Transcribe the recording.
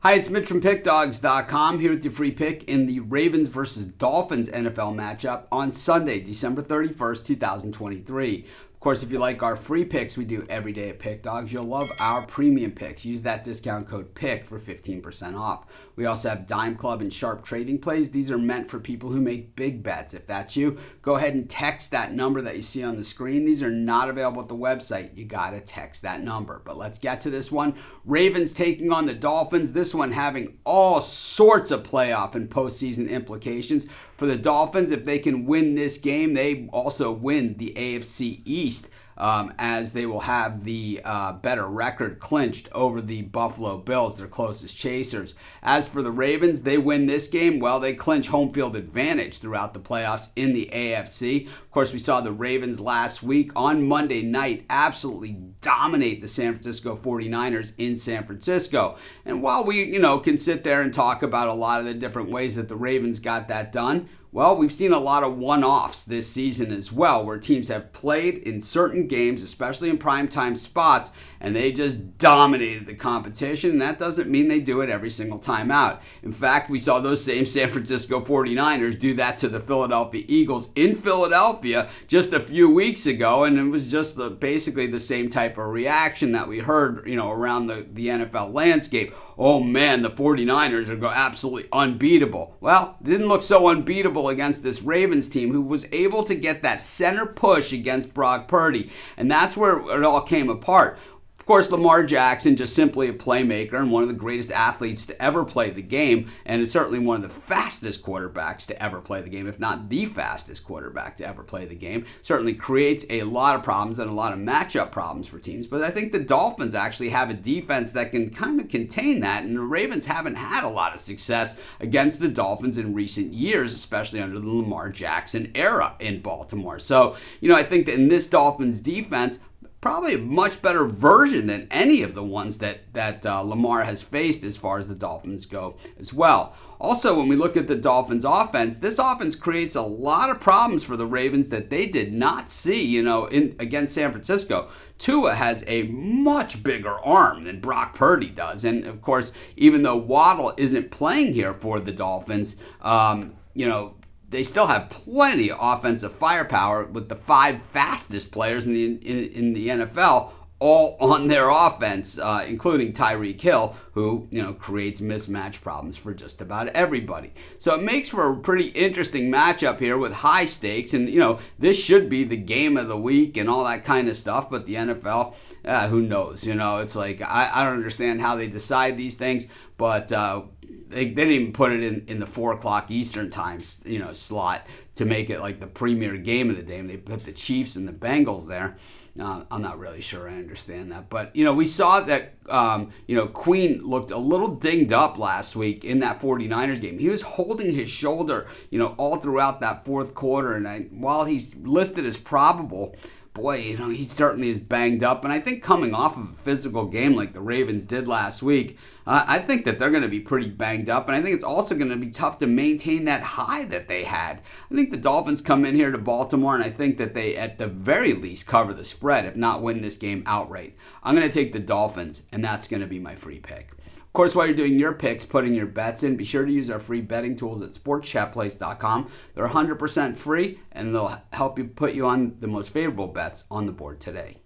Hi, it's Mitch from Pickdawgz.com here with your free pick in the Ravens versus Dolphins NFL matchup on Sunday, December 31st, 2023. Of course, if you like our free picks we do every day at Pick Dawgz, you'll love our premium picks. Use that discount code PICK for 15% off. We also have Dime Club and Sharp Trading Plays. These are meant for people who make big bets. If that's you, go ahead and text that number that you see on the screen. These are not available at the website. You got to text that number. But let's get to this one. Ravens taking on the Dolphins. This one having all sorts of playoff and postseason implications. For the Dolphins, if they can win this game, they also win the AFC East, as they will have the better record clinched over the Buffalo Bills, their closest chasers. As for the Ravens, they win this game, well, they clinch home field advantage throughout the playoffs in the AFC. Of course, we saw the Ravens last week on Monday night absolutely dominate the San Francisco 49ers in San Francisco. And while we, can sit there and talk about a lot of the different ways that the Ravens got that done, well, we've seen a lot of one-offs this season as well, where teams have played in certain games, especially in primetime spots, and they just dominated the competition, and that doesn't mean they do it every single time out. In fact, we saw those same San Francisco 49ers do that to the Philadelphia Eagles in Philadelphia just a few weeks ago, and it was just basically the same type of reaction that we heard, around the NFL landscape. Oh man, the 49ers are absolutely unbeatable. Well, it didn't look so unbeatable against this Ravens team who was able to get that center push against Brock Purdy. And that's where it all came apart. Of course, Lamar Jackson, just simply a playmaker and one of the greatest athletes to ever play the game, and is certainly one of the fastest quarterbacks to ever play the game, if not the fastest quarterback to ever play the game. Certainly creates a lot of problems and a lot of matchup problems for teams, but I think the Dolphins actually have a defense that can kind of contain that, and the Ravens haven't had a lot of success against the Dolphins in recent years, especially under the Lamar Jackson era in Baltimore. So, I think that in this Dolphins defense, probably a much better version than any of the ones that Lamar has faced as far as the Dolphins go as well. Also, when we look at the Dolphins offense, this offense creates a lot of problems for the Ravens that they did not see, against San Francisco. Tua has a much bigger arm than Brock Purdy does. And of course, even though Waddle isn't playing here for the Dolphins, they still have plenty of offensive firepower with the 5 fastest players in the NFL all on their offense, including Tyreek Hill, who creates mismatch problems for just about everybody. So it makes for a pretty interesting matchup here with high stakes, and this should be the game of the week and all that kind of stuff. But the NFL, who knows? It's like I don't understand how they decide these things, but. They didn't even put it in the 4 o'clock Eastern time, slot to make it like the premier game of the day. And they put the Chiefs and the Bengals there. I'm not really sure I understand that. But, we saw that, Queen looked a little dinged up last week in that 49ers game. He was holding his shoulder, all throughout that fourth quarter. And while he's listed as probable, boy, he certainly is banged up. And I think coming off of a physical game like the Ravens did last week, I think that they're going to be pretty banged up. And I think it's also going to be tough to maintain that high that they had. I think the Dolphins come in here to Baltimore, and I think that they, at the very least, cover the spread, if not win this game outright. I'm going to take the Dolphins, and that's going to be my free pick. Of course, while you're doing your picks, putting your bets in, be sure to use our free betting tools at sportschatplace.com. They're 100% free, and they'll help you put you on the most favorable bets on the board today.